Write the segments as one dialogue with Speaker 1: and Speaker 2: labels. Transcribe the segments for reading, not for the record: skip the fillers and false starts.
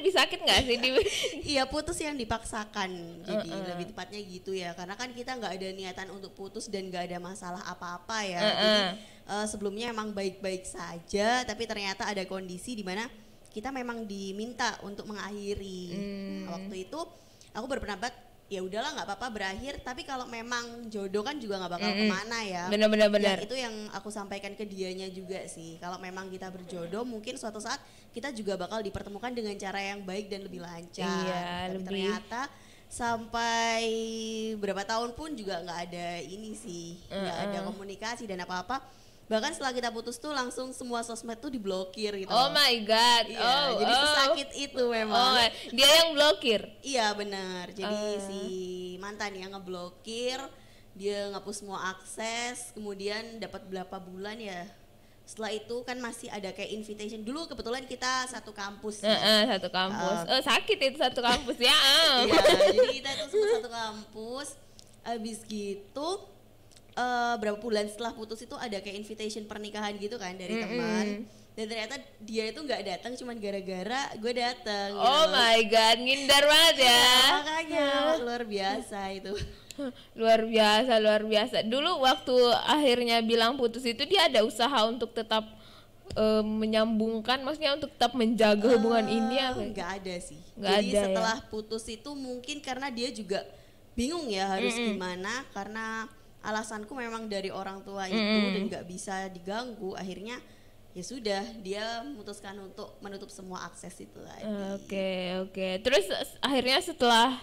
Speaker 1: lebih sakit nggak sih di
Speaker 2: Iya, putus yang dipaksakan. Jadi lebih tepatnya gitu ya. Karena kan kita nggak ada niatan untuk putus dan nggak ada masalah apa-apa ya. Jadi sebelumnya emang baik-baik saja, tapi ternyata ada kondisi di mana kita memang diminta untuk mengakhiri. Nah, waktu itu aku berpendapat ya udahlah nggak apa-apa berakhir, tapi kalau memang jodoh kan juga nggak bakal kemana ya.
Speaker 1: Benar.
Speaker 2: Itu yang aku sampaikan ke dianya juga sih. Kalau memang kita berjodoh, mungkin suatu saat kita juga bakal dipertemukan dengan cara yang baik dan lebih lancar.
Speaker 1: Iya,
Speaker 2: Tapi ternyata sampai berapa tahun pun juga nggak ada ini sih, nggak ada komunikasi dan apa-apa. Bahkan setelah kita putus tuh langsung semua sosmed tuh diblokir gitu.
Speaker 1: Oh my god.
Speaker 2: Iya, jadi sesakit itu memang.
Speaker 1: Dia yang blokir.
Speaker 2: Iya benar. Jadi si mantan yang ngeblokir, dia ngapus semua akses, kemudian dapat berapa bulan ya. Setelah itu kan masih ada kayak invitation. Dulu kebetulan kita satu kampus.
Speaker 1: Satu kampus. Sakit itu satu kampus ya.
Speaker 2: Iya, jadi kita itu semua satu kampus. Habis gitu berapa bulan setelah putus itu ada kayak invitation pernikahan gitu kan dari teman. Dan ternyata dia itu nggak datang cuman gara-gara gue datang.
Speaker 1: Oh my god, ngindar banget ya.
Speaker 2: Makanya luar biasa itu.
Speaker 1: Luar biasa. Dulu waktu akhirnya bilang putus itu dia ada usaha untuk tetap menyambungkan, maksudnya untuk tetap menjaga hubungan ini apa?
Speaker 2: Nggak ada sih.
Speaker 1: Jadi
Speaker 2: setelah putus itu mungkin karena dia juga bingung ya harus gimana, karena alasanku memang dari orang tua itu dan nggak bisa diganggu. Akhirnya ya sudah, dia memutuskan untuk menutup semua akses itu tadi.
Speaker 1: Oke. Terus akhirnya setelah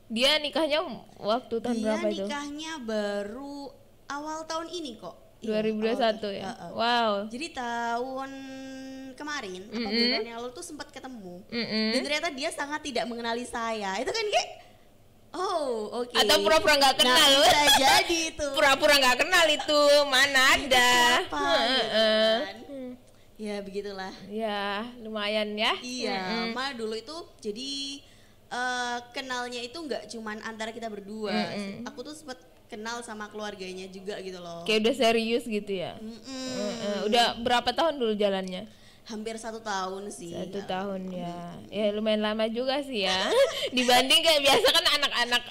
Speaker 1: dia nikahnya waktu tahun berapa itu? Dia
Speaker 2: nikahnya baru awal tahun ini kok.
Speaker 1: 2021 ya. Wow.
Speaker 2: Jadi tahun kemarin apa bulan yang lalu tuh sempat ketemu. Dan ternyata dia sangat tidak mengenali saya. Itu kan kayak oke.
Speaker 1: Atau pura-pura nggak kenal.
Speaker 2: Nah, bisa jadi itu.
Speaker 1: Pura-pura nggak kenal itu, mana ada.
Speaker 2: Ya begitulah.
Speaker 1: Ya lumayan ya.
Speaker 2: Iya, malah dulu itu jadi kenalnya itu nggak cuman antara kita berdua. Aku tuh sempat kenal sama keluarganya juga gitu loh.
Speaker 1: Kayak udah serius gitu ya. Udah berapa tahun dulu jalannya?
Speaker 2: Hampir 1 tahun sih.
Speaker 1: 1 tahun ya. Ya lumayan lama juga sih ya. Dibanding kayak biasa kan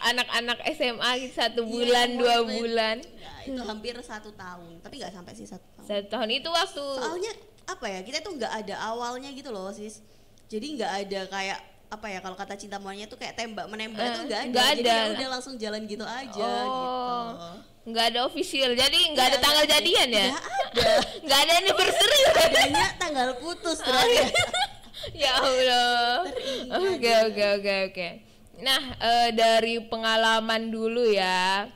Speaker 1: anak-anak SMA gitu 1 bulan, 2 bulan.
Speaker 2: Ya, itu hampir 1 tahun. Tapi nggak sampai sih 1 tahun.
Speaker 1: 1 tahun itu waktu.
Speaker 2: Soalnya apa ya? Kita tuh nggak ada awalnya gitu loh, sis. Jadi nggak ada kayak apa ya, kalau kata cinta monyet tuh kayak tembak menembak itu nggak ada. Jadi ya udah langsung jalan gitu aja gitu.
Speaker 1: Nggak ada official, jadi nggak ada tanggal jadian ya? Nggak ada anniversary.
Speaker 2: Adanya tanggal putus terakhir.
Speaker 1: Ya Allah. Oke. Nah, dari pengalaman dulu ya,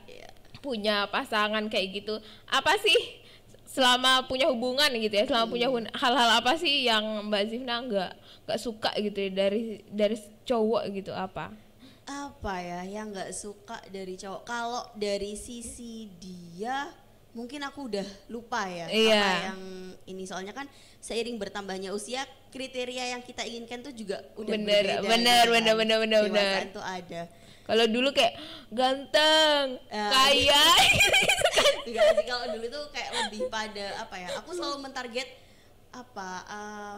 Speaker 1: punya pasangan kayak gitu, apa sih selama punya hubungan gitu ya, selama punya hal-hal apa sih yang Mbak Zifna nggak suka gitu ya dari cowok gitu, apa
Speaker 2: ya yang nggak suka dari cowok? Kalau dari sisi dia mungkin aku udah lupa ya apa yang ini, soalnya kan seiring bertambahnya usia kriteria yang kita inginkan tuh juga udah bener tuh ada.
Speaker 1: Kalau dulu kayak ganteng, kaya
Speaker 2: enggak sih, kalau dulu tuh kayak lebih pada apa ya, aku selalu mentarget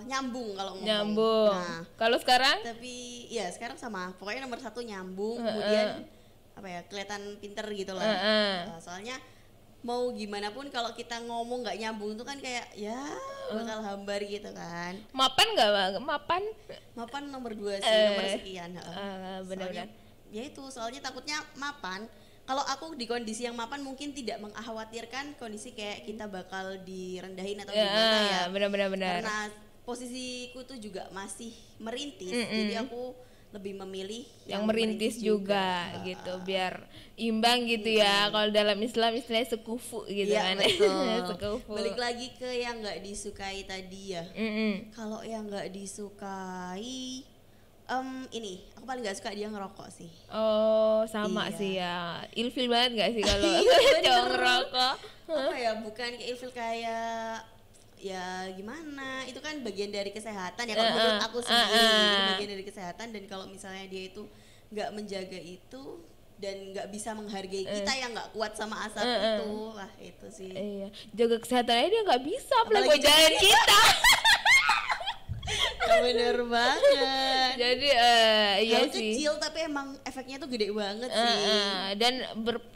Speaker 2: nyambung kalau ngomong.
Speaker 1: Nyambung. Nah, kalau sekarang?
Speaker 2: Tapi ya sekarang sama, pokoknya nomor 1 nyambung, kemudian apa ya, kelihatan pinter gitu lah. Soalnya mau gimana pun kalau kita ngomong nggak nyambung tuh kan kayak ya bakal hambar gitu kan.
Speaker 1: Mapan nggak bang?
Speaker 2: Mapan nomor 2 sih, nomor sekian.
Speaker 1: Benar-benar.
Speaker 2: Ya itu, soalnya takutnya mapan. Kalau aku di kondisi yang mapan mungkin tidak mengkhawatirkan kondisi kayak kita bakal direndahin atau gimana ya.
Speaker 1: Benar.
Speaker 2: Karena posisiku tuh juga masih merintis, jadi aku lebih memilih
Speaker 1: yang merintis juga gitu, biar imbang gitu ya. Kalau dalam Islam istilahnya sekufu gitu
Speaker 2: ya,
Speaker 1: kan.
Speaker 2: Sekufu. Balik lagi ke yang nggak disukai tadi ya. Kalau yang nggak disukai, ini aku paling nggak suka dia ngerokok sih.
Speaker 1: Oh sama sih ya, ilfil banget nggak sih kalau cowok ngerokok?
Speaker 2: Apa ya, bukan kayak ilfil, kayak ya gimana, itu kan bagian dari kesehatan ya kalau menurut aku sendiri, bagian dari kesehatan. Dan kalau misalnya dia itu nggak menjaga itu dan nggak bisa menghargai kita yang nggak kuat sama asap itu, wah itu sih.
Speaker 1: Iya, jaga kesehatan aja dia nggak bisa, apalagi jagain kita.
Speaker 2: Bener banget.
Speaker 1: Jadi iya sih.
Speaker 2: Kecil tapi emang efeknya tuh gede banget sih.
Speaker 1: Dan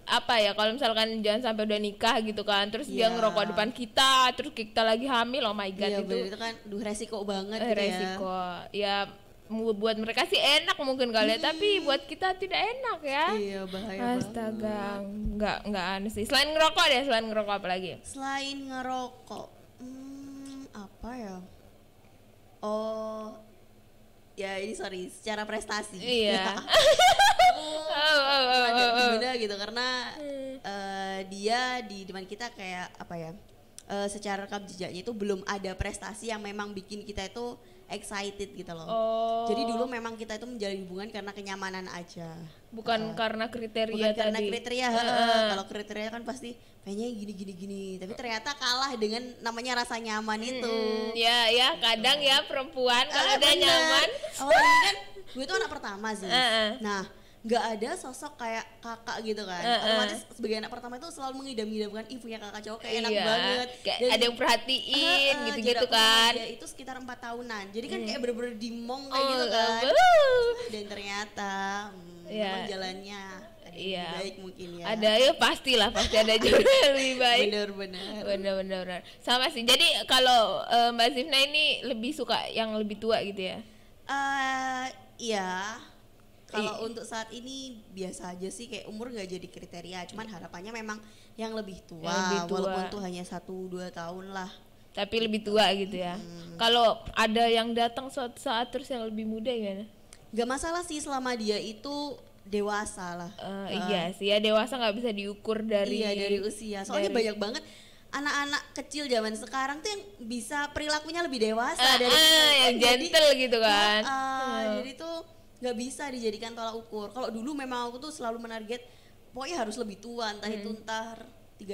Speaker 1: apa ya, kalau misalkan jangan sampai udah nikah gitu kan, terus dia ngerokok depan kita, terus kita lagi hamil, oh my god,
Speaker 2: itu kan resiko banget gitu
Speaker 1: resiko ya. Buat mereka sih enak mungkin kali ya, tapi buat kita tidak enak ya.
Speaker 2: Iya, bahaya
Speaker 1: astaga, nggak aneh sih. Selain ngerokok deh, selain ngerokok apa lagi?
Speaker 2: Selain ngerokok, apa ya? Oh, ya ini sorry, secara prestasi.
Speaker 1: Iya.
Speaker 2: Beda gitu karena dia di depan kita kayak apa ya? Secara rekam jejaknya itu belum ada prestasi yang memang bikin kita itu excited gitu loh. Jadi dulu memang kita itu menjalin hubungan karena kenyamanan aja.
Speaker 1: Bukan karena kriteria
Speaker 2: bukan
Speaker 1: tadi.
Speaker 2: Karena kriteria. Kalau kriteria kan pasti kayaknya gini. Tapi ternyata kalah dengan namanya rasa nyaman itu.
Speaker 1: Ya kadang ya perempuan kalau udah nyaman.
Speaker 2: Awalnya kan gue tuh anak pertama sih. Nah, nggak ada sosok kayak kakak gitu kan. Otomatis sebagai anak pertama itu selalu mengidam-idamkan punya kakak cowok kayak enak banget.
Speaker 1: Kayak ada yang perhatiin gitu-gitu kan.
Speaker 2: Dia itu sekitar 4 tahunan. Jadi kan kayak bener-bener dimong kayak gitu kan. Dan ternyata memang jalannya ada yang lebih baik mungkin ya.
Speaker 1: Ada ya pasti ada juga yang lebih baik.
Speaker 2: Bener.
Speaker 1: Sama sih. Jadi kalau Mbak Zifna ini lebih suka yang lebih tua gitu ya?
Speaker 2: Iya. Kalau untuk saat ini biasa aja sih, kayak umur nggak jadi kriteria, cuman harapannya memang yang lebih tua. Walaupun tuh hanya 1-2 tahun lah.
Speaker 1: Tapi lebih tua gitu ya. Kalau ada yang datang suatu saat terus yang lebih muda gimana?
Speaker 2: Gak masalah sih selama dia itu dewasa lah.
Speaker 1: Iya sih ya, dewasa nggak bisa diukur dari
Speaker 2: usia. Soalnya banyak banget anak-anak kecil zaman sekarang tuh yang bisa perilakunya lebih dewasa dari
Speaker 1: yang gentle gitu kan.
Speaker 2: Jadi tuh nggak bisa dijadikan tolak ukur. Kalau dulu memang aku tuh selalu menarget pokoknya harus lebih tua, entah itu 3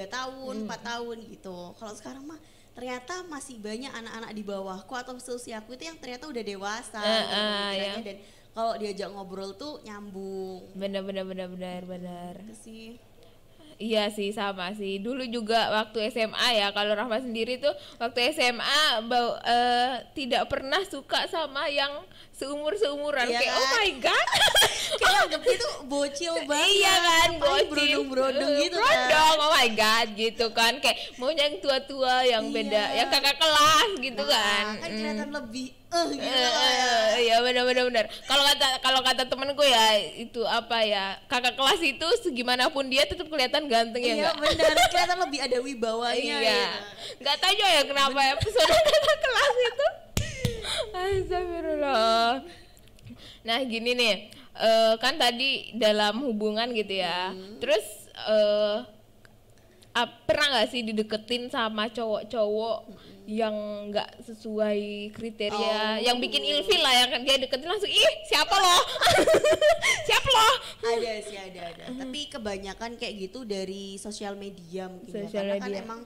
Speaker 2: tahun, 4 tahun gitu. Kalau sekarang mah ternyata masih banyak anak-anak di bawahku atau seusiaku itu yang ternyata udah dewasa dan kalau diajak ngobrol tuh nyambung.
Speaker 1: Benar.
Speaker 2: Itu sih.
Speaker 1: Iya sih, sama sih. Dulu juga waktu SMA ya, kalau Rahma sendiri tuh waktu SMA tidak pernah suka sama yang seumuran
Speaker 2: iya
Speaker 1: kayak
Speaker 2: kan?
Speaker 1: Oh my god.
Speaker 2: Kayak anggapnya tuh bocil banget.
Speaker 1: Iya kan,
Speaker 2: bocil. Brodong gitu kan.
Speaker 1: Brodong, oh my god gitu kan. Kayak maunya yang tua-tua yang beda, yang kakak kelas gitu kan.
Speaker 2: Kan kelihatan lebih gitu
Speaker 1: Iya benar. Kalau kata temenku ya itu apa ya, kakak kelas itu segimanapun dia tetap kelihatan ganteng ya.
Speaker 2: Iya benar, kelihatan lebih ada wibawanya.
Speaker 1: Iya. Nggak tahu juga ya kenapa episode kakak kelas itu. Astagfirullah. Nah gini nih, kan tadi dalam hubungan gitu ya. Terus pernah nggak sih dideketin sama cowok-cowok yang nggak sesuai kriteria, yang bikin ilfil lah, yang dia deketin langsung siapa lo? Siapa lo?
Speaker 2: Ada sih ada. Tapi kebanyakan kayak gitu dari sosial media mungkin karena kan emang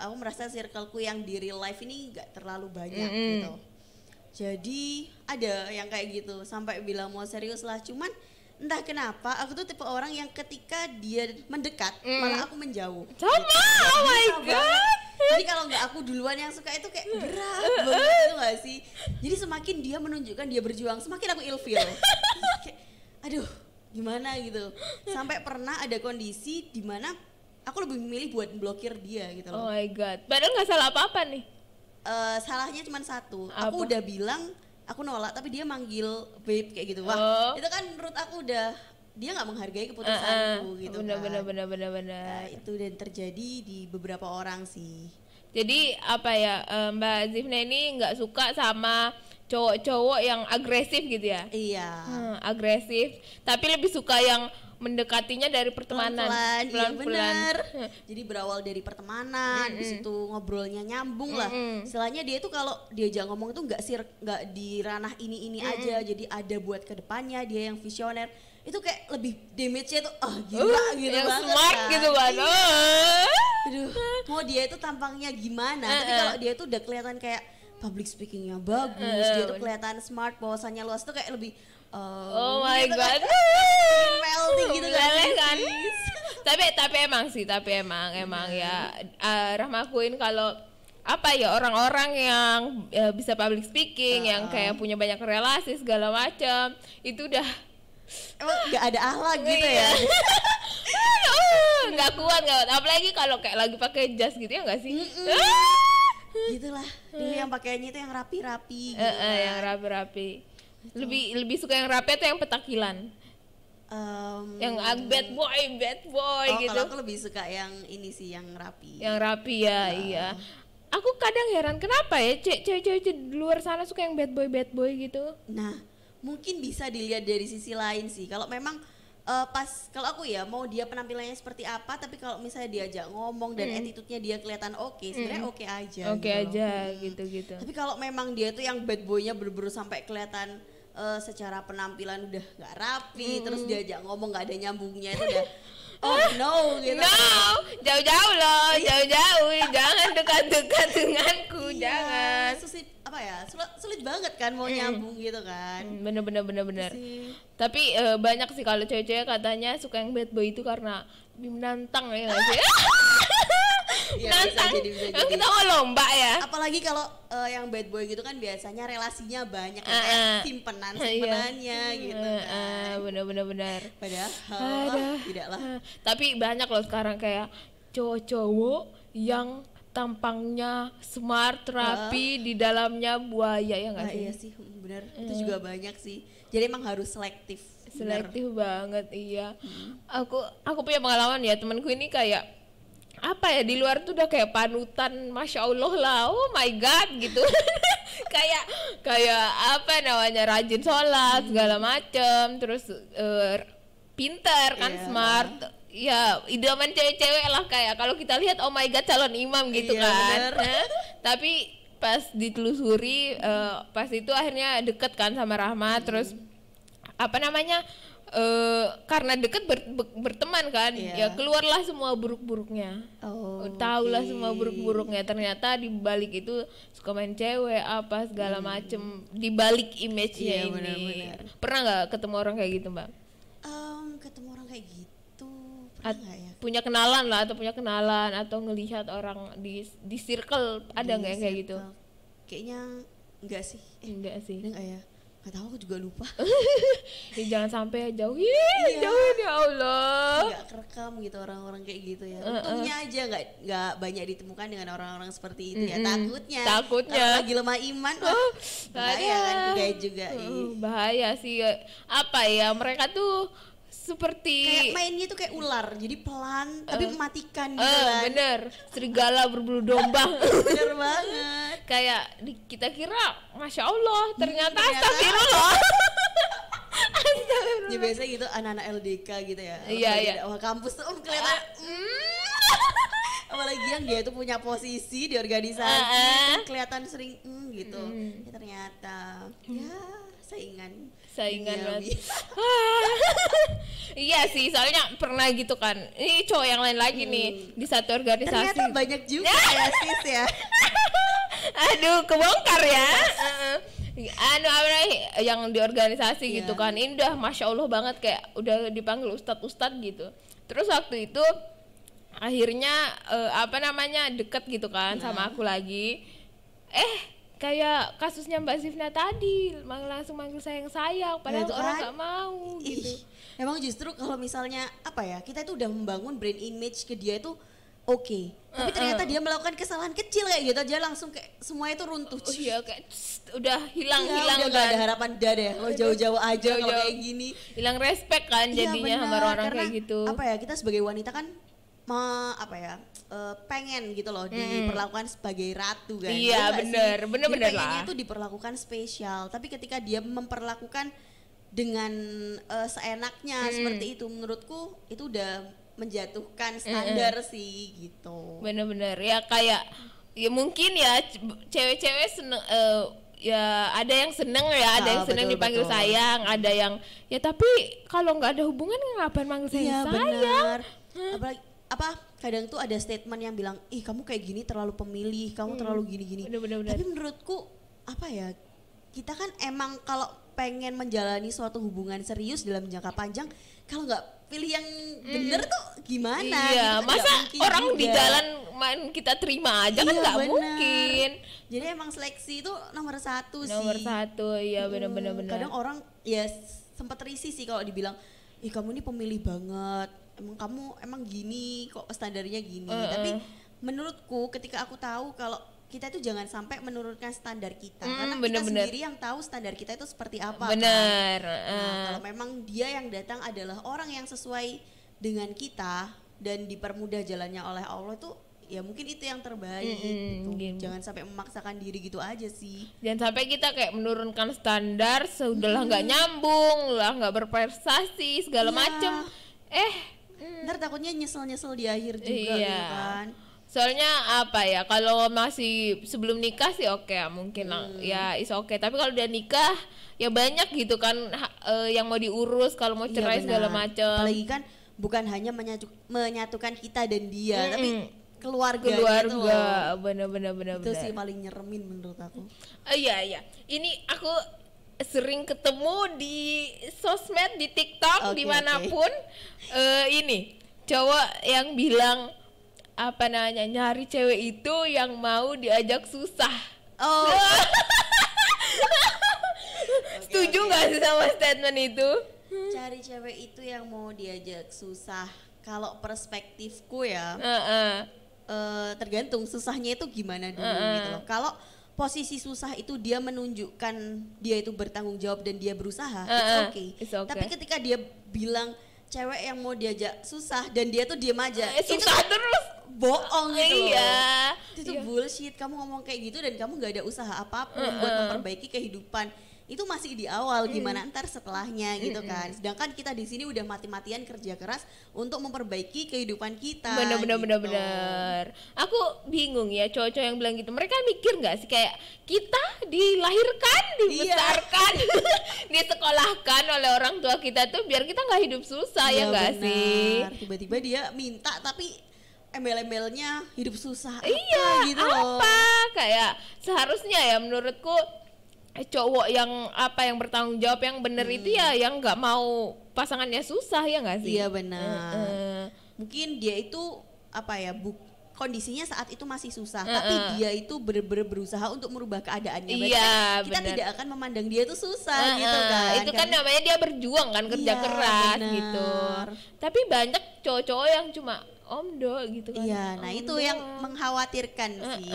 Speaker 2: aku merasa circleku yang di real life ini nggak terlalu banyak gitu. Jadi ada yang kayak gitu sampai bilang mau serius lah, cuman entah kenapa aku tuh tipe orang yang ketika dia mendekat malah aku menjauh.
Speaker 1: Sama,
Speaker 2: gitu.
Speaker 1: Oh my god.
Speaker 2: Jadi kalau nggak aku duluan yang suka itu kayak berat banget itu nggak sih? Jadi semakin dia menunjukkan dia berjuang, semakin aku ilfil. Kayak, aduh, gimana gitu. Sampai pernah ada kondisi di mana aku lebih memilih buat blokir dia gitu loh.
Speaker 1: Oh my god. Padahal nggak salah apa-apa nih.
Speaker 2: Salahnya cuma satu.
Speaker 1: Apa?
Speaker 2: Aku udah bilang aku nolak, tapi dia manggil babe kayak gitu. Wah, itu kan menurut aku udah dia nggak menghargai keputusanku gitu.
Speaker 1: Benar.
Speaker 2: Nah, itu dan terjadi di beberapa orang sih.
Speaker 1: Jadi apa ya, Mbak Zifna ini nggak suka sama cowok-cowok yang agresif gitu ya?
Speaker 2: Iya.
Speaker 1: Agresif, tapi lebih suka yang mendekatinya dari pertemanan.
Speaker 2: Pelan-pelan. Bener. Jadi berawal dari pertemanan, habis itu ngobrolnya nyambung lah. Istilahnya dia tuh kalau diajak ngomong itu nggak di ranah ini aja, jadi ada buat kedepannya. Dia yang visioner. Itu kayak lebih damage-nya tuh gila gitu
Speaker 1: yang
Speaker 2: banget
Speaker 1: smart
Speaker 2: kan.
Speaker 1: gitu kan.
Speaker 2: Aduh, mau dia itu tampangnya gimana, tapi kalau dia tuh udah kelihatan kayak public speakingnya bagus, dia tuh kelihatan smart, wawasannya luas tuh kayak lebih
Speaker 1: oh my god,
Speaker 2: melting gitu kan.
Speaker 1: tapi emang ya Rahma akuin kalau apa ya, orang-orang yang bisa public speaking, yang kayak punya banyak relasi segala macam, itu udah
Speaker 2: emang nggak ada akhlak gitu ya.
Speaker 1: nggak kuat. Apalagi kalau kayak lagi pakai jas gitu ya nggak sih?
Speaker 2: Gitulah dulu yang pakaiannya itu yang rapi-rapi gitu
Speaker 1: yang rapi-rapi. Lebih suka yang rapi atau yang petakilan? Yang bad boy gitu.
Speaker 2: Kalau aku lebih suka yang ini sih, yang rapi.
Speaker 1: Yang rapi ya, iya. Aku kadang heran kenapa ya cewek-cewek di luar sana suka yang bad boy gitu.
Speaker 2: Nah, mungkin bisa dilihat dari sisi lain sih. Kalau memang kalau aku ya mau dia penampilannya seperti apa, tapi kalau misalnya diajak ngomong dan attitude-nya dia kelihatan oke, sebenarnya oke aja.
Speaker 1: Oke
Speaker 2: gitu
Speaker 1: aja gitu.
Speaker 2: Tapi kalau memang dia tuh yang bad boy-nya bener-bener sampai kelihatan secara penampilan udah nggak rapi, terus diajak ngomong nggak ada nyambungnya, itu udah no gitu.
Speaker 1: No, jauh-jauh loh, jauh-jauh, jangan dekat-dekat denganku, jangan.
Speaker 2: Sulit banget kan mau nyambung gitu kan.
Speaker 1: Bener. Tapi banyak sih kalau cewek-cewek katanya suka yang bad boy itu karena menantang ya nggak sih?
Speaker 2: Ya,
Speaker 1: nantang.
Speaker 2: Bisa jadi.
Speaker 1: Kita mau lomba ya.
Speaker 2: Apalagi kalau yang bad boy gitu kan biasanya relasinya banyak, kayak simpenannya gitu kan.
Speaker 1: Bener.
Speaker 2: Padahal tidaklah.
Speaker 1: Tapi banyak loh sekarang kayak cowok-cowok yang tampangnya smart, rapi, di dalamnya buaya ya nggak sih?
Speaker 2: Iya sih, benar. Itu juga banyak sih. Jadi emang harus selektif.
Speaker 1: Selektif banget, iya. Aku punya pengalaman ya, temanku ini kayak apa ya, di luar tuh udah kayak panutan, masya Allah lah, oh my god gitu. kayak apa namanya, rajin sholat segala macem, terus pinter kan, smart. Ya idaman cewek-cewek lah, kayak kalau kita lihat oh my god calon imam gitu kan. Tapi pas ditelusuri pas itu akhirnya deket kan sama Rahma, terus apa namanya, karena deket berteman kan, ya keluarlah semua buruk-buruknya. Tahulah semua buruk-buruknya, ternyata di balik itu suka main cewek apa segala macem, di balik image-nya ini.
Speaker 2: Bener.
Speaker 1: Pernah nggak ketemu orang kayak gitu, Mbak?
Speaker 2: Ketemu orang kayak gitu ya?
Speaker 1: Punya kenalan atau ngelihat orang di circle, ada nggak yang kayak gitu?
Speaker 2: Kayaknya enggak sih.
Speaker 1: Enggak sih.
Speaker 2: Enggak ya? Nggak tahu, aku juga lupa.
Speaker 1: Jangan sampai jauhin ya Allah.
Speaker 2: Nggak kerekam gitu orang-orang kayak gitu ya. Untungnya aja nggak banyak ditemukan dengan orang-orang seperti itu ya. Takutnya kalau lagi lemah iman, bahaya kan, bahaya juga.
Speaker 1: Bahaya sih. Apa ya, mereka tuh seperti
Speaker 2: kayak mainnya tuh kayak ular, jadi pelan tapi mematikan gitu kan.
Speaker 1: Bener, serigala berbulu domba.
Speaker 2: Bener banget.
Speaker 1: Kayak kita kira masya Allah, ternyata astagfirullah.
Speaker 2: Ya biasa gitu anak-anak LDK gitu ya.
Speaker 1: Iya.
Speaker 2: Wah, kampus tuh kelihatan. Apalagi yang dia tuh punya posisi di organisasi, kan kelihatan sering gitu. Ya ternyata ya saingan
Speaker 1: banget. Iya sih, soalnya pernah gitu kan. Ini cowok yang lain lagi nih di satu organisasi.
Speaker 2: Ternyata banyak juga ya sis ya.
Speaker 1: Aduh, kebongkar ya. Yang di organisasi gitu kan. Ini udah masya Allah banget, kayak udah dipanggil ustadz gitu. Terus waktu itu akhirnya deket gitu kan sama aku lagi. Kayak kasusnya Mbak Sifna tadi, langsung manggil sayang, padahal orang gak mau gitu.
Speaker 2: Emang justru kalau misalnya kita itu udah membangun brand image ke dia itu oke. Tapi ternyata dia melakukan kesalahan kecil kayak gitu aja langsung kayak semuanya itu runtuh.
Speaker 1: Iya, kayak udah hilang
Speaker 2: udah gak ada harapan, udah deh lo jauh-jauh aja kalau kayak gini.
Speaker 1: Hilang respect kan jadinya sama orang kayak gitu.
Speaker 2: Kita sebagai wanita kan pengen gitu loh diperlakukan sebagai ratu kan.
Speaker 1: Iya bener lah.
Speaker 2: Pengennya itu diperlakukan spesial, tapi ketika dia memperlakukan dengan seenaknya seperti itu, menurutku itu udah menjatuhkan standar sih gitu.
Speaker 1: Bener-bener ya, kayak ya mungkin ya cewek-cewek seneng, ya ada yang seneng ya, ada yang seneng dipanggil sayang, ada yang ya tapi kalau nggak ada hubungan ngapain manggil sayang?
Speaker 2: Bener. Apalagi kadang tuh ada statement yang bilang, ih kamu kayak gini terlalu pemilih, kamu terlalu gini-gini.
Speaker 1: Bener.
Speaker 2: Tapi menurutku kita kan emang kalau pengen menjalani suatu hubungan serius dalam jangka panjang, kalau nggak pilih yang bener tuh gimana?
Speaker 1: Iya,
Speaker 2: gitu,
Speaker 1: masa orang
Speaker 2: juga.
Speaker 1: di jalan main kita terima aja kan nggak mungkin.
Speaker 2: Jadi emang seleksi itu nomor satu sih.
Speaker 1: Nomor satu, iya benar-benar.
Speaker 2: Kadang orang ya sempat risih sih kalau dibilang, ih kamu ini pemilih banget, emang gini kok standarnya gini. Tapi menurutku ketika aku tahu kalau kita itu jangan sampai menurunkan standar kita, karena kita sendiri yang tahu standar kita itu seperti apa.
Speaker 1: Bener.
Speaker 2: Kan? Nah, kalau memang dia yang datang adalah orang yang sesuai dengan kita dan dipermudah jalannya oleh Allah tuh, ya mungkin itu yang terbaik gitu. Jangan sampai memaksakan diri gitu aja sih.
Speaker 1: Jangan sampai kita kayak menurunkan standar, sudahlah nggak nyambung, lah nggak berprestasi segala macem.
Speaker 2: Ntar takutnya nyesel di akhir juga gitu kan.
Speaker 1: Soalnya apa ya, kalau masih sebelum nikah sih oke, mungkin ya is oke. Tapi kalau udah nikah ya banyak gitu kan yang mau diurus, kalau mau cerai segala macam.
Speaker 2: Apalagi kan bukan hanya menyatukan kita dan dia, tapi keluarga gitu loh.
Speaker 1: Bener.
Speaker 2: Itu sih paling nyeremin menurut aku.
Speaker 1: Iya. Ini aku sering ketemu di sosmed, di TikTok, dimanapun. Ini cowok yang bilang apa namanya, nyari cewek itu yang mau diajak susah. Setuju nggak sih sama statement itu?
Speaker 2: Cari cewek itu yang mau diajak susah. Kalau perspektifku ya, tergantung susahnya itu gimana dulu gitu loh. Kalau posisi susah itu dia menunjukkan dia itu bertanggung jawab dan dia berusaha, it's okay. Tapi ketika dia bilang cewek yang mau diajak susah dan dia tuh diem aja,
Speaker 1: susah
Speaker 2: itu
Speaker 1: terus,
Speaker 2: bohong gitu loh. Itu
Speaker 1: iya.
Speaker 2: bullshit. Kamu ngomong kayak gitu dan kamu gak ada usaha apapun buat memperbaiki kehidupan. Itu masih di awal, gimana ntar setelahnya gitu kan. Sedangkan kita di sini udah mati-matian kerja keras untuk memperbaiki kehidupan kita.
Speaker 1: Bener. Aku bingung ya cowok-cowok yang bilang gitu. Mereka mikir nggak sih kayak kita dilahirkan, dibesarkan, disekolahkan oleh orang tua kita tuh biar kita nggak hidup susah, ya nggak sih?
Speaker 2: Tiba-tiba dia minta tapi embel-embelnya hidup susah.
Speaker 1: Gitu loh. Kayak seharusnya ya menurutku cowok yang yang bertanggung jawab, yang bener itu ya yang nggak mau pasangannya susah, ya nggak sih?
Speaker 2: Iya benar. Mungkin dia itu kondisinya saat itu masih susah, tapi dia itu bener-bener berusaha untuk merubah keadaannya. Kita tidak akan memandang dia itu susah gitu kan.
Speaker 1: Itu kan namanya dia berjuang kan, kerja keras gitu. Tapi banyak cowok-cowok yang cuma omdo gitu kan.
Speaker 2: Iya, nah itu yang mengkhawatirkan sih.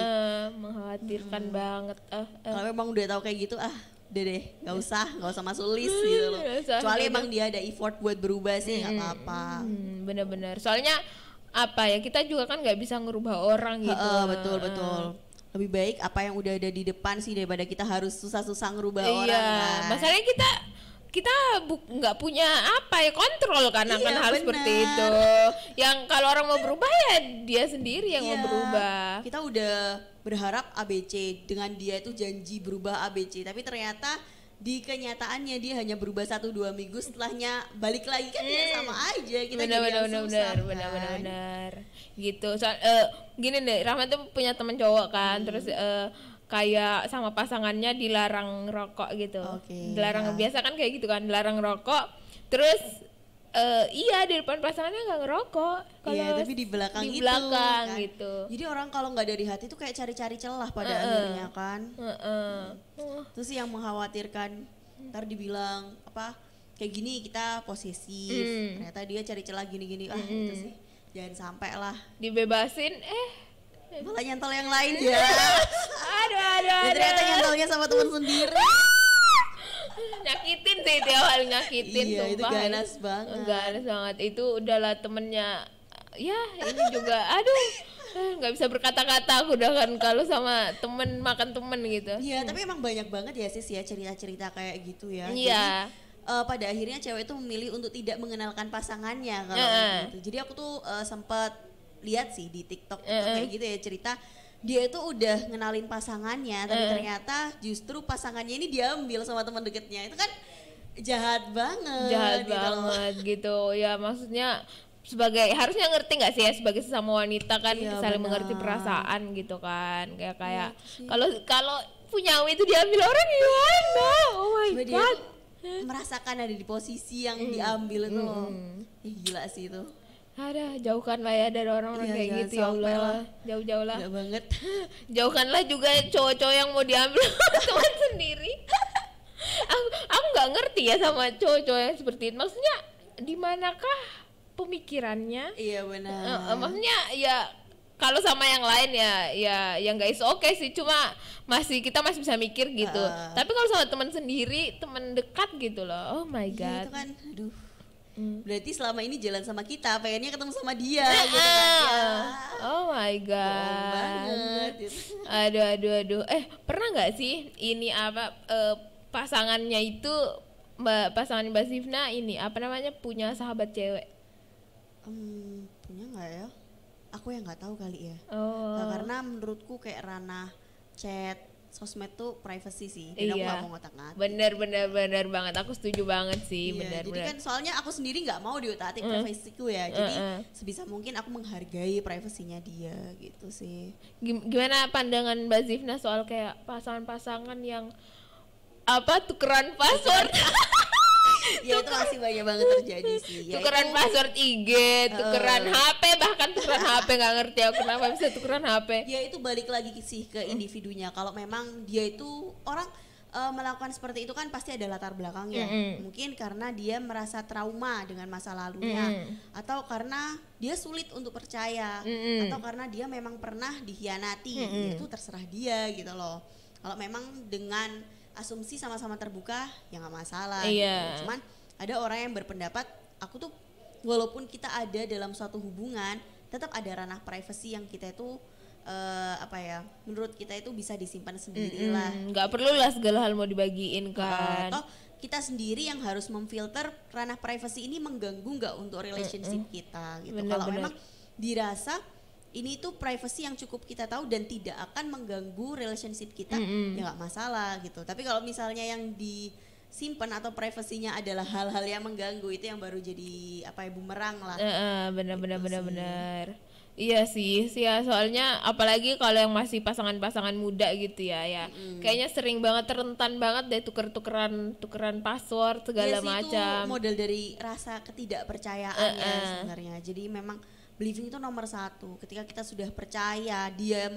Speaker 1: Mengkhawatirkan banget.
Speaker 2: Kalau memang udah tahu kayak gitu, udah deh, nggak usah masuk list gitu loh. Kecuali emang dia ada effort buat berubah sih, nggak apa-apa.
Speaker 1: Bener-bener. Soalnya kita juga kan nggak bisa ngerubah orang gitu.
Speaker 2: Betul. Lebih baik apa yang udah ada di depan sih daripada kita harus susah-susah ngerubah orang. Kan.
Speaker 1: Masalahnya kita nggak punya kontrol kan akan hal seperti itu. Yang kalau orang mau berubah ya dia sendiri yang mau berubah.
Speaker 2: Kita udah berharap ABC, dengan dia itu janji berubah ABC, tapi ternyata di kenyataannya dia hanya berubah 1-2 minggu, setelahnya balik lagi kan ya sama aja. Kita
Speaker 1: benar gitu. Gini deh, Rahmat tuh punya teman cowok kan, terus kayak sama pasangannya dilarang rokok gitu. Dilarang, biasa kan kayak gitu kan, dilarang rokok. Terus di depan pasangannya nggak ngerokok.
Speaker 2: Tapi di belakang
Speaker 1: gitu.
Speaker 2: Jadi orang kalau nggak dari hati tuh kayak cari-cari celah pada akhirnya kan. Itu sih yang mengkhawatirkan. Ntar dibilang kayak gini kita posesif. Ternyata dia cari celah gini-gini. Itu sih jangan sampai lah.
Speaker 1: Dibebasin
Speaker 2: malah nyantol yang lain ya.
Speaker 1: Aduh.
Speaker 2: Ternyata nyantolnya sama teman sendiri.
Speaker 1: Nyakitin sih dia awal nyakitin.
Speaker 2: Iya,
Speaker 1: sumpah.
Speaker 2: itu ganas banget.
Speaker 1: Itu udahlah temennya. Ya ini juga nggak bisa berkata-kata aku udah kan kalau sama temen makan temen gitu.
Speaker 2: Iya, tapi emang banyak banget ya sis ya cerita-cerita kayak gitu ya.
Speaker 1: Iya.
Speaker 2: Jadi pada akhirnya cewek itu memilih untuk tidak mengenalkan pasangannya kalau gitu. Jadi aku tuh sempat lihat sih di TikTok kayak gitu ya, cerita dia itu udah ngenalin pasangannya, tapi ternyata justru pasangannya ini diambil sama teman deketnya. Itu kan jahat banget
Speaker 1: gitu ya. Maksudnya harusnya ngerti nggak sih ya, sebagai sesama wanita kan saling mengerti perasaan gitu kan. Kayak kalau punyawi itu diambil orang gimana? Oh my god.
Speaker 2: merasakan ada di posisi yang diambil itu loh. Gila sih itu.
Speaker 1: Ada, jauhkanlah ya dari orang-orang kayak gitu ya Allah. Jauh-jauh lah.
Speaker 2: Gak banget.
Speaker 1: Jauhkanlah juga cowok-cowok yang mau diambil teman sendiri. Aku nggak ngerti ya sama cowok-cowok yang seperti itu. Maksudnya di manakah pemikirannya?
Speaker 2: Iya benar.
Speaker 1: Maksudnya ya kalau sama yang lain ya yang guys oke sih, cuma kita masih bisa mikir gitu. Tapi kalau sama teman sendiri, teman dekat gitu loh. Oh my god.
Speaker 2: Itu kan aduh. Berarti selama ini jalan sama kita, pengennya ketemu sama dia gitu kan ya.
Speaker 1: Oh my god.
Speaker 2: Banget gitu.
Speaker 1: Aduh. Pernah nggak sih ini pasangannya itu pasangan Mbak Zifna ini apa namanya punya sahabat cewek?
Speaker 2: Punya nggak ya? Aku yang nggak tahu kali ya. Karena menurutku kayak ranah chat sosmed tuh privacy sih. Dan aku nggak mau ngotak-ngatik.
Speaker 1: Bener banget. Aku setuju banget sih.
Speaker 2: Iya, jadi kan soalnya aku sendiri nggak mau diotak-atik privasiku ya. Jadi sebisa mungkin aku menghargai privasinya dia gitu sih.
Speaker 1: Gimana pandangan Mbak Zifna soal kayak pasangan-pasangan yang tukeran password?
Speaker 2: Ya itu masih banyak banget terjadi sih ya,
Speaker 1: tukeran password IG, tukeran HP, bahkan tukeran HP, nggak ngerti aku kenapa bisa tukeran HP.
Speaker 2: Ya itu balik lagi sih ke individunya. Kalau memang dia itu orang melakukan seperti itu kan pasti ada latar belakangnya. Mungkin karena dia merasa trauma dengan masa lalunya, atau karena dia sulit untuk percaya, atau karena dia memang pernah dikhianati. Itu terserah dia gitu loh. Kalau memang dengan asumsi sama-sama terbuka ya nggak masalah gitu. Cuman ada orang yang berpendapat aku tuh walaupun kita ada dalam suatu hubungan tetap ada ranah privasi yang kita itu menurut kita itu bisa disimpan sendiri lah.
Speaker 1: Nggak perlu lah segala hal mau dibagiin kan.
Speaker 2: Atau kita sendiri yang harus memfilter ranah privasi ini mengganggu nggak untuk relationship kita gitu. Kalau memang dirasa ini tuh privacy yang cukup kita tahu dan tidak akan mengganggu relationship kita, ya nggak masalah gitu. Tapi kalau misalnya yang disimpan atau privasinya adalah hal-hal yang mengganggu, itu yang baru jadi bumerang lah.
Speaker 1: Benar. Iya sih ya, soalnya apalagi kalau yang masih pasangan-pasangan muda gitu ya. Kayaknya sering banget rentan banget deh tukeran password segala macam.
Speaker 2: Itu model dari rasa ketidakpercayaan ya sebenarnya. Jadi memang believing itu nomor satu. Ketika kita sudah percaya dia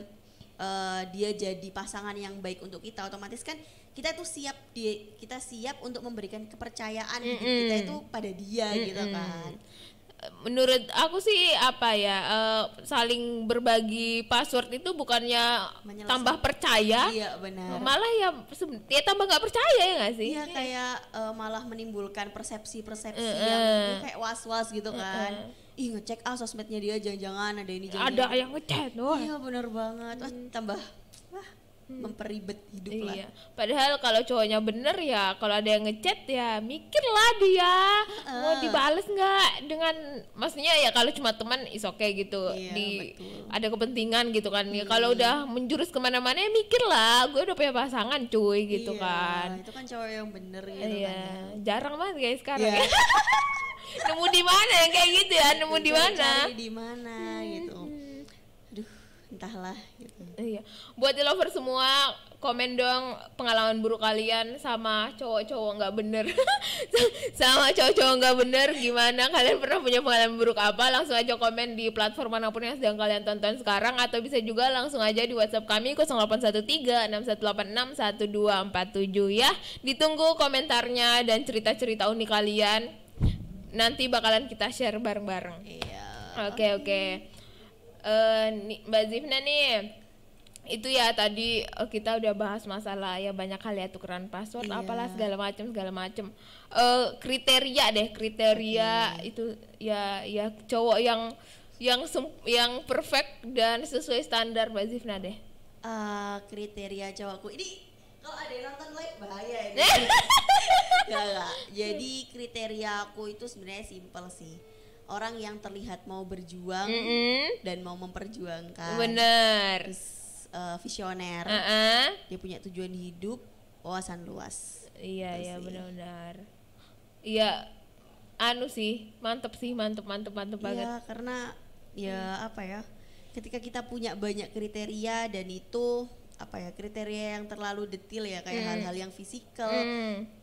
Speaker 2: jadi pasangan yang baik untuk kita, otomatis kan kita itu siap untuk memberikan kepercayaan kita itu pada dia gitu kan.
Speaker 1: Menurut aku sih saling berbagi password itu bukannya tambah percaya.
Speaker 2: Iya benar.
Speaker 1: Malah ya tambah nggak percaya ya nggak sih?
Speaker 2: Iya kayak malah menimbulkan persepsi yang kayak was-was gitu kan. Ngecek sosmednya dia, jangan-jangan ada ini,
Speaker 1: ada yang ngechat.
Speaker 2: Iya benar banget. Tambah memperibet hidup lah.
Speaker 1: Padahal kalau cowoknya bener ya, kalau ada yang ngechat ya mikirlah dia mau dibales nggak dengan, maksudnya ya kalau cuma teman is okay gitu. Ada kepentingan gitu kan. Ya kalau udah menjurus kemana-mana ya mikirlah, gue udah punya pasangan cuy gitu kan.
Speaker 2: Itu kan cowok yang bener gitu kan.
Speaker 1: Jarang banget guys sekarang ya. Nemu di mana yang kayak gitu ya, nemu di mana?
Speaker 2: Cari di mana gitu. Aduh, entahlah gitu.
Speaker 1: Iya. Buat lover semua, komen dong pengalaman buruk kalian sama cowok-cowok nggak bener. Sama cowok-cowok nggak bener gimana? Kalian pernah punya pengalaman buruk apa? Langsung aja komen di platform manapun yang sedang kalian tonton sekarang, atau bisa juga langsung aja di WhatsApp kami 081361861247 ya. Ditunggu komentarnya dan cerita-cerita unik kalian. Nanti bakalan kita share bareng-bareng.
Speaker 2: Iya.
Speaker 1: Oke. Mbak Zifna nih, itu ya tadi kita udah bahas masalah ya banyak hal ya, tukeran password apalah segala macam. Kriteria itu ya cowok yang perfect dan sesuai standar Mbak Zifna deh.
Speaker 2: Kriteria cowokku ini kalau ada yang nonton live bahaya ini. Gak. Jadi kriteria aku itu sebenarnya simpel sih. Orang yang terlihat mau berjuang dan mau memperjuangkan.
Speaker 1: Bener.
Speaker 2: Terus visioner. Dia punya tujuan hidup, wawasan luas.
Speaker 1: Iya benar-benar. Iya, mantep banget.
Speaker 2: Iya, karena ketika kita punya banyak kriteria dan itu apa ya, kriteria yang terlalu detail ya, kayak hal-hal yang fisikal,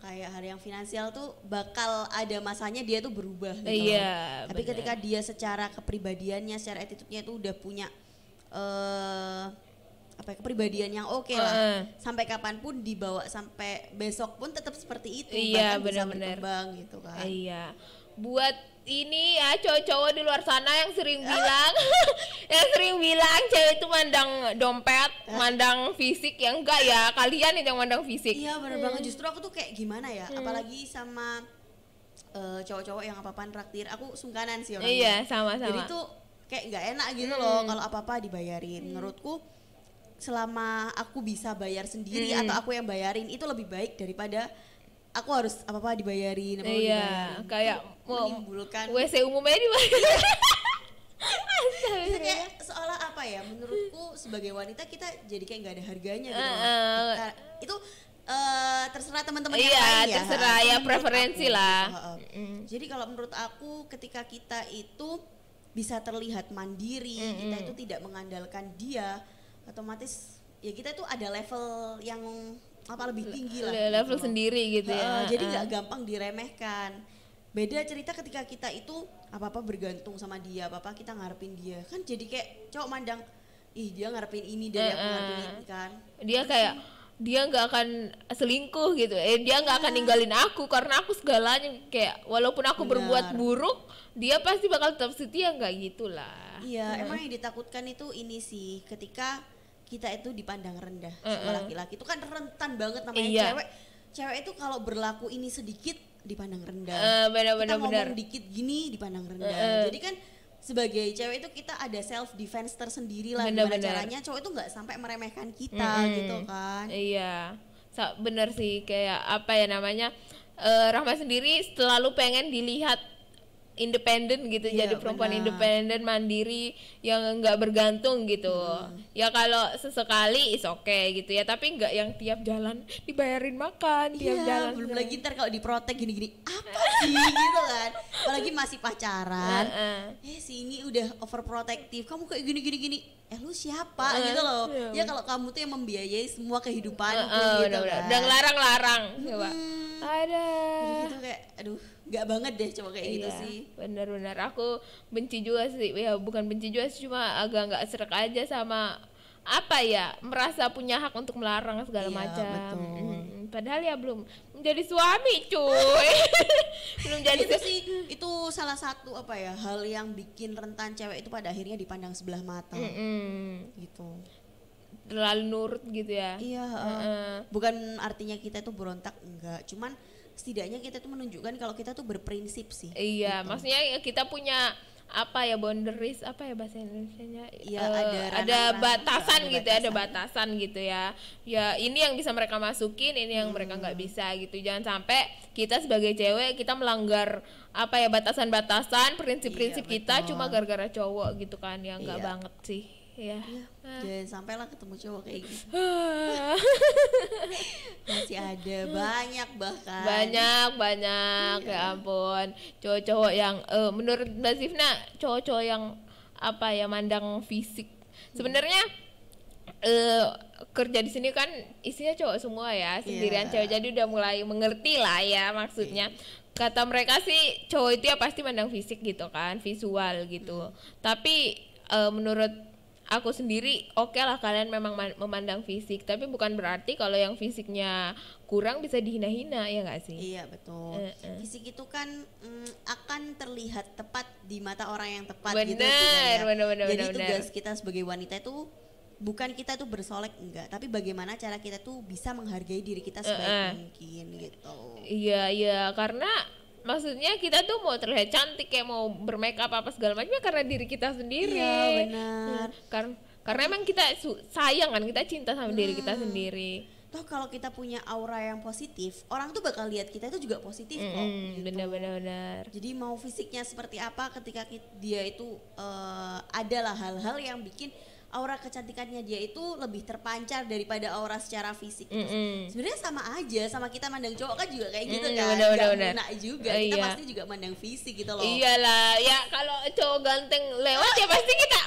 Speaker 2: kayak hal yang finansial tuh bakal ada masanya dia tuh berubah gitu.
Speaker 1: Iya,
Speaker 2: tapi
Speaker 1: bener.
Speaker 2: ketika dia secara kepribadiannya, secara attitude-nya itu udah punya apa ya, kepribadian yang oke lah, sampai kapanpun dibawa sampai besok pun tetap seperti itu,
Speaker 1: Iya,
Speaker 2: bahkan bisa
Speaker 1: benar-benar.
Speaker 2: berkembang gitu kan.
Speaker 1: Iya. Buat ini ya cowok-cowok di luar sana yang sering bilang yang sering bilang cewek itu mandang dompet, mandang fisik, yang enggak ya, kalian itu yang mandang fisik.
Speaker 2: Iya bener banget, justru aku tuh kayak gimana ya, apalagi sama cowok-cowok yang apa-apaan traktir, aku sungkanan sih orangnya.
Speaker 1: Iya, sama-sama.
Speaker 2: Jadi tuh kayak nggak enak gitu loh kalau apa-apa dibayarin. Menurutku selama aku bisa bayar sendiri atau aku yang bayarin itu lebih baik daripada aku harus apa-apa dibayarin, apa-apa
Speaker 1: Iya,
Speaker 2: dibayarin.
Speaker 1: kayak
Speaker 2: Itu menimbulkan
Speaker 1: WC umumnya dibayar.
Speaker 2: itu kayak seolah apa ya, menurutku sebagai wanita kita jadi kayak nggak ada harganya gitu loh. Itu terserah teman-teman yang
Speaker 1: Iya,
Speaker 2: lain ya.
Speaker 1: terserah ya,
Speaker 2: Menurut
Speaker 1: preferensi
Speaker 2: aku.
Speaker 1: lah.
Speaker 2: Jadi kalau menurut aku ketika kita itu bisa terlihat mandiri, kita itu tidak mengandalkan dia, otomatis ya kita itu ada level yang apa lebih tinggi lah.
Speaker 1: Level
Speaker 2: gitu loh.
Speaker 1: sendiri gitu ya.
Speaker 2: Jadi nggak gampang diremehkan. Beda cerita ketika kita itu apa-apa bergantung sama dia, apa-apa kita ngarepin dia. Kan jadi kayak cowok mandang, ih dia ngarepin ini dari aku ngarepin ini kan.
Speaker 1: Dia kayak dia nggak akan selingkuh gitu, dia nggak akan ninggalin aku karena aku segalanya, kayak walaupun aku
Speaker 2: Benar.
Speaker 1: berbuat buruk dia pasti bakal tetap setia, nggak gitulah.
Speaker 2: Iya, emang yang ditakutkan itu ini sih, ketika kita itu dipandang rendah sama laki-laki itu kan rentan banget namanya.
Speaker 1: Iya.
Speaker 2: Cewek itu kalau berlaku ini sedikit dipandang rendah. Kita ngomong dikit gini dipandang rendah. Jadi kan sebagai cewek itu kita ada self defense tersendiri lah, gimana caranya cowok itu nggak sampai meremehkan kita gitu kan.
Speaker 1: Iya, bener sih, kayak apa ya namanya, Rahma sendiri selalu pengen dilihat independen gitu,
Speaker 2: Iya,
Speaker 1: jadi perempuan
Speaker 2: benar.
Speaker 1: independen, mandiri, yang nggak bergantung gitu. Ya kalau sesekali is okay gitu ya, tapi nggak yang tiap jalan dibayarin makan, tiap
Speaker 2: Iya,
Speaker 1: jalan.
Speaker 2: belum lagi ntar kalau diprotek gini-gini apa sih gitu kan, apalagi masih pacaran. Si ini udah overprotective, kamu kayak gini-gini, lu siapa gitu loh. Ya kalau kamu tuh yang membiayai semua kehidupanku gitu kan.
Speaker 1: Udah ngelarang-larang coba. Ada.
Speaker 2: Gitu kayak aduh, nggak banget deh coba kayak gitu sih.
Speaker 1: Bener-bener aku benci juga sih, ya bukan benci juga sih, cuma agak nggak serak aja sama apa ya, merasa punya hak untuk melarang segala
Speaker 2: Iya,
Speaker 1: macam.
Speaker 2: betul.
Speaker 1: Padahal ya belum menjadi suami cuy. Belum jadi
Speaker 2: Itu sih, itu salah satu apa ya, hal yang bikin rentan cewek itu pada akhirnya dipandang sebelah mata gitu.
Speaker 1: Terlalu nurut gitu ya.
Speaker 2: Iya, bukan artinya kita itu berontak, enggak, cuman setidaknya kita tuh menunjukkan kalau kita tuh berprinsip sih.
Speaker 1: Iya,
Speaker 2: gitu.
Speaker 1: maksudnya ya kita punya apa ya, boundaries, apa ya bahasa Indonesianya?
Speaker 2: Iya,
Speaker 1: ada batasan
Speaker 2: ada
Speaker 1: gitu ya, ada batasan gitu ya. Ya ini yang bisa mereka masukin, ini yang mereka nggak bisa gitu. Jangan sampai kita sebagai cewek kita melanggar apa ya, batasan-batasan, prinsip-prinsip
Speaker 2: Iya,
Speaker 1: kita
Speaker 2: betul.
Speaker 1: cuma gara-gara cowok gitu kan, ya nggak
Speaker 2: Iya.
Speaker 1: banget sih. Ya.
Speaker 2: Jangan sampailah ketemu cowok kayak gitu. Masih ada banyak bahkan.
Speaker 1: banyak ya ampun, cowok-cowok yang menurut Mbak Zifna, cowok-cowok yang apa ya, mandang fisik. Sebenarnya kerja di sini kan isinya cowok semua ya, sendirian cewek, jadi udah mulai mengerti lah ya maksudnya. Kata mereka sih cowok itu ya pasti mandang fisik gitu kan, visual gitu. Tapi menurut aku sendiri, oke lah kalian memang memandang fisik, tapi bukan berarti kalau yang fisiknya kurang bisa dihina-hina, ya nggak sih?
Speaker 2: Iya betul. Fisik itu kan akan terlihat tepat di mata orang yang tepat gitu.
Speaker 1: Bener.
Speaker 2: Jadi tugas kita sebagai wanita itu bukan kita tuh bersolek, enggak, tapi bagaimana cara kita tuh bisa menghargai diri kita sebaik mungkin gitu.
Speaker 1: Iya, karena maksudnya kita tuh mau terlihat cantik, kayak mau bermakeup apa segala macam karena diri kita sendiri.
Speaker 2: Iya benar.
Speaker 1: Karena emang kita sayang kan, kita cinta sama diri kita sendiri.
Speaker 2: Toh kalau kita punya aura yang positif, orang tuh bakal lihat kita itu juga positif kok. Gitu.
Speaker 1: Benar.
Speaker 2: Jadi mau fisiknya seperti apa, ketika dia itu adalah hal-hal yang bikin aura kecantikannya dia itu lebih terpancar daripada aura secara fisik. Sebenarnya sama aja, sama kita mandang cowok kan juga kayak gitu kan. Gak muna juga, kita pasti juga mandang fisik gitu loh.
Speaker 1: Iyalah, ya kalau cowok ganteng lewat ya pasti kita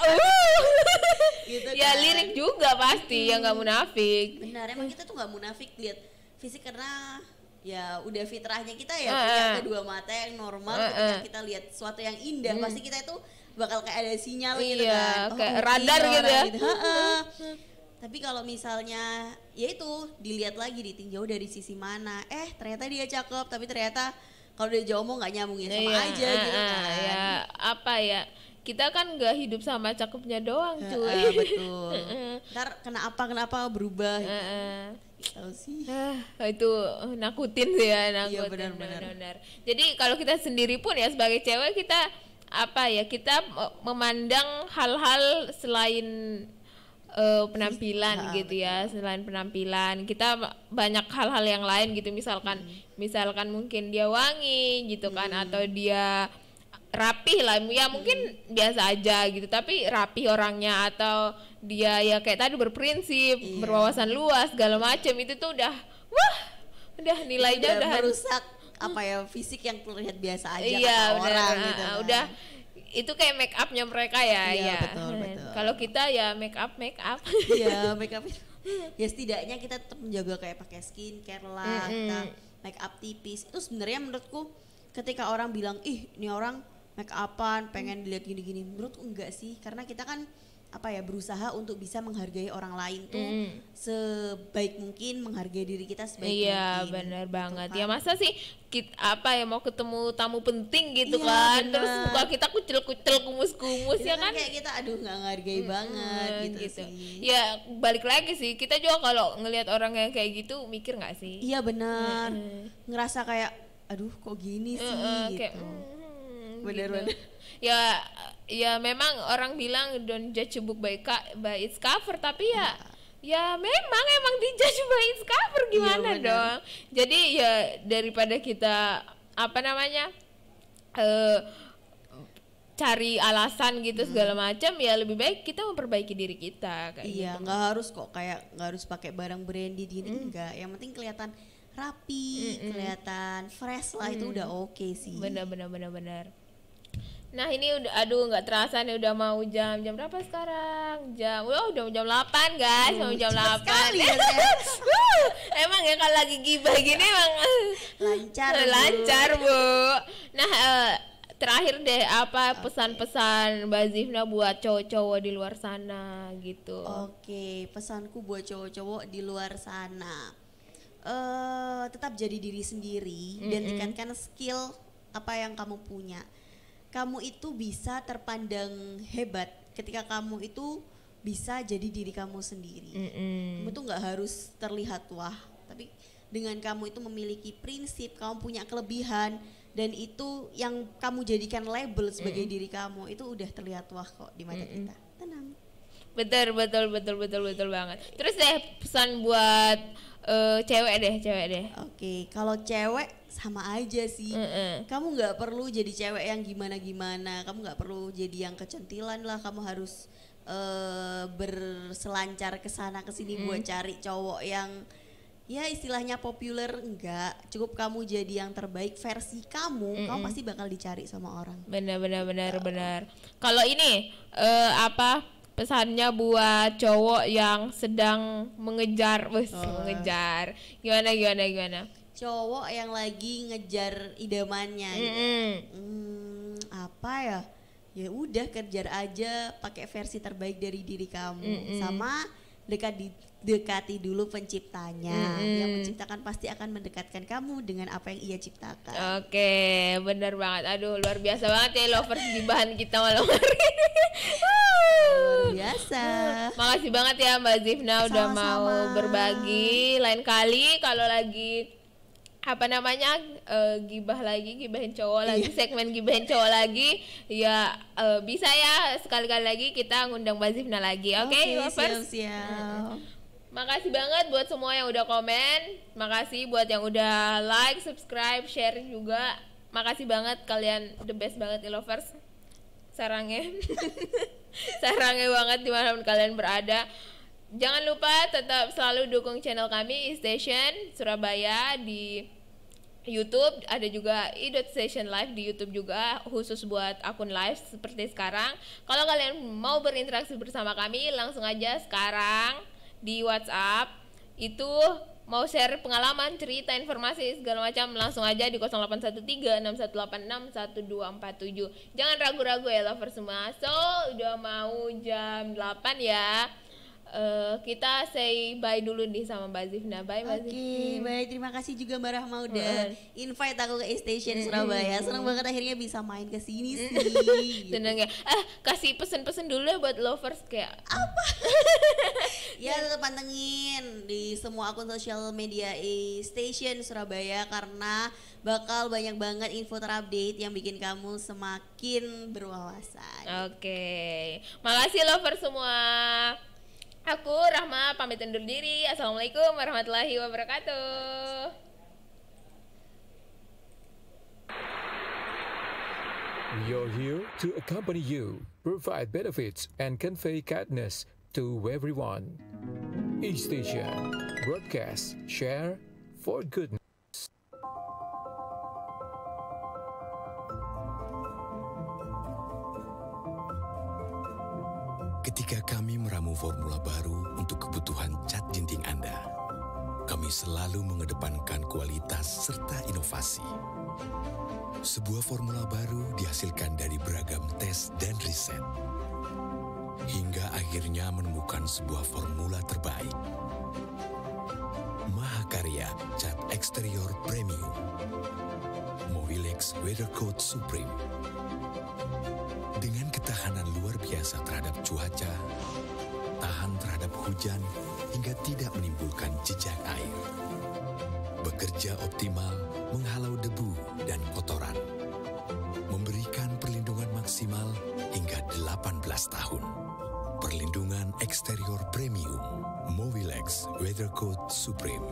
Speaker 1: gitu ya kan. Lirik juga pasti, yang gak munafik.
Speaker 2: Benar, emang kita tuh gak munafik lihat fisik karena ya udah fitrahnya kita ya punya kedua mata yang normal. Ketika kita lihat sesuatu yang indah pasti kita itu bakal kayak ada sinyal gitu kan,
Speaker 1: kayak radar gitu ya
Speaker 2: gitu. Tapi kalau misalnya ya itu dilihat lagi, ditinjau dari sisi mana, ternyata dia cakep tapi ternyata kalau dia omong nggak nyambung ya sama aja gitu kan.
Speaker 1: Ya apa ya, kita kan nggak hidup sama cakepnya doang cuy.
Speaker 2: Betul. Ntar kenapa berubah tahu sih.
Speaker 1: Itu nakutin sih ya, nakutin.
Speaker 2: Iya, benar.
Speaker 1: Jadi kalau kita sendiri pun ya sebagai cewek kita apa ya, kita memandang hal-hal selain penampilan gitu ya, selain penampilan kita banyak hal-hal yang lain gitu, misalkan mungkin dia wangi gitu kan, atau dia rapih lah ya, mungkin biasa aja gitu tapi rapih orangnya, atau dia ya kayak tadi berprinsip, berwawasan luas segala macam, itu tuh udah nilainya udah
Speaker 2: merusak apa ya, fisik yang terlihat biasa aja
Speaker 1: kata
Speaker 2: orang gitu kan.
Speaker 1: Udah itu kayak make upnya mereka ya.
Speaker 2: Betul.
Speaker 1: Kalau kita ya make up
Speaker 2: iya make up ya setidaknya kita tetap menjaga kayak pakai skincare lah, kita make up tipis. Itu sebenarnya menurutku ketika orang bilang ini orang make upan pengen dilihat gini-gini, menurutku enggak sih, karena kita kan apa ya, berusaha untuk bisa menghargai orang lain tuh sebaik mungkin, menghargai diri kita sebaik mungkin.
Speaker 1: Iya benar banget kan. Ya masa sih kita apa ya, mau ketemu tamu penting gitu kan, terus muka kita kucel-kucel, kumus-kumus ya kan,
Speaker 2: kayak kita nggak ngehargai banget gitu sih.
Speaker 1: Ya balik lagi sih, kita juga kalau ngelihat orang yang kayak gitu mikir nggak sih?
Speaker 2: Iya benar, ngerasa kayak aduh kok gini sih gitu. Kayak, bener-bener.
Speaker 1: Ya memang orang bilang don't judge a book by its cover, tapi ya memang emang dijudge by its cover, gimana dong. Jadi ya daripada kita apa namanya cari alasan gitu segala macam, ya lebih baik kita memperbaiki diri kita kayak gitu.
Speaker 2: Nggak harus kok kayak nggak harus pakai barang branded gini, enggak, yang penting kelihatan rapi, kelihatan fresh lah, itu udah oke sih.
Speaker 1: Benar. Nah ini udah nggak terasa nih udah mau jam berapa sekarang? Udah jam 8 guys, mau jam 8. Emang ya kalau lagi gibah gini emang lancar Bu. Nah terakhir deh, apa pesan-pesan Mbak Zifna buat cowok-cowok di luar sana gitu?
Speaker 2: Oke, pesanku buat cowok-cowok di luar sana, tetap jadi diri sendiri dan tekankan skill apa yang kamu punya. Kamu itu bisa terpandang hebat ketika kamu itu bisa jadi diri kamu sendiri. Kamu tuh nggak harus terlihat wah, tapi dengan kamu itu memiliki prinsip, kamu punya kelebihan, dan itu yang kamu jadikan label sebagai diri kamu, itu udah terlihat wah kok di mata kita. Tenang. Betul
Speaker 1: banget. Terus deh pesan buat cewek deh.
Speaker 2: Oke, kalau cewek sama aja sih. Kamu nggak perlu jadi cewek yang gimana, kamu nggak perlu jadi yang kecentilan lah, kamu harus berselancar kesana kesini buat cari cowok yang ya istilahnya populer, enggak. Cukup kamu jadi yang terbaik versi kamu, kamu pasti bakal dicari sama orang.
Speaker 1: Benar. Kalau ini apa pesannya buat cowok yang sedang mengejar, gimana?
Speaker 2: Cowok yang lagi ngejar idamannya gitu. Apa ya? Ya udah kejar aja, pakai versi terbaik dari diri kamu. Sama dekati dulu penciptanya. Yang menciptakan pasti akan mendekatkan kamu dengan apa yang ia ciptakan.
Speaker 1: Oke, benar banget. Aduh, luar biasa banget ya lovers gibahan kita malam hari ini.
Speaker 2: Luar biasa.
Speaker 1: Makasih banget ya Mbak Zifna udah mau berbagi. Lain kali kalau lagi apa namanya gibahin cowok lagi, segmen gibahin cowok lagi ya, bisa ya sekali-kali lagi kita ngundang Mbak Zifna lagi. Oke,
Speaker 2: siap.
Speaker 1: Makasih banget buat semua yang udah komen, makasih buat yang udah like, subscribe, share juga. Makasih banget, kalian the best banget lovers. sarangnya. Sarangnya banget dimanapun kalian berada. Jangan lupa tetap selalu dukung channel kami iStation Surabaya di YouTube, ada juga i.station live di YouTube juga, khusus buat akun live seperti sekarang. Kalau kalian mau berinteraksi bersama kami, langsung aja sekarang di WhatsApp itu mau share pengalaman, cerita, informasi segala macam, langsung aja di 081361861247. Jangan ragu-ragu ya lover semua. So udah mau jam 8 ya. Kita say bye dulu nih sama Mbak Zifna. Bye Mbak Zifna.
Speaker 2: Oke, baik, terima kasih juga Mbak Rahma udah invite aku ke iStation Surabaya. Senang banget akhirnya bisa main ke sini sih.
Speaker 1: Seneng ya. Kasih pesen-pesen dulu ya buat lovers kayak
Speaker 2: apa? Ya tetap pantengin di semua akun sosial media iStation Surabaya karena bakal banyak banget info terupdate yang bikin kamu semakin berwawasan.
Speaker 1: Oke. Makasih lovers semua. Aku Rahma pamit undur diri. Assalamualaikum warahmatullahi wabarakatuh.
Speaker 3: We are here to accompany you, provide benefits and convey kindness to everyone. iStation, broadcast, share for goodness.
Speaker 4: Ketika kami meramu formula baru untuk kebutuhan cat dinding Anda, kami selalu mengedepankan kualitas serta inovasi. Sebuah formula baru dihasilkan dari beragam tes dan riset, hingga akhirnya menemukan sebuah formula terbaik. Mahakarya Cat Eksterior Premium Mowilex Weathercoat Supreme. Dengan ketahanan luar biasa terhadap cuaca, tahan terhadap hujan, hingga tidak menimbulkan jejak air. Bekerja optimal, menghalau debu dan kotoran. Memberikan perlindungan maksimal hingga 18 tahun. Perlindungan eksterior premium, Mowilex Weathercoat Supreme.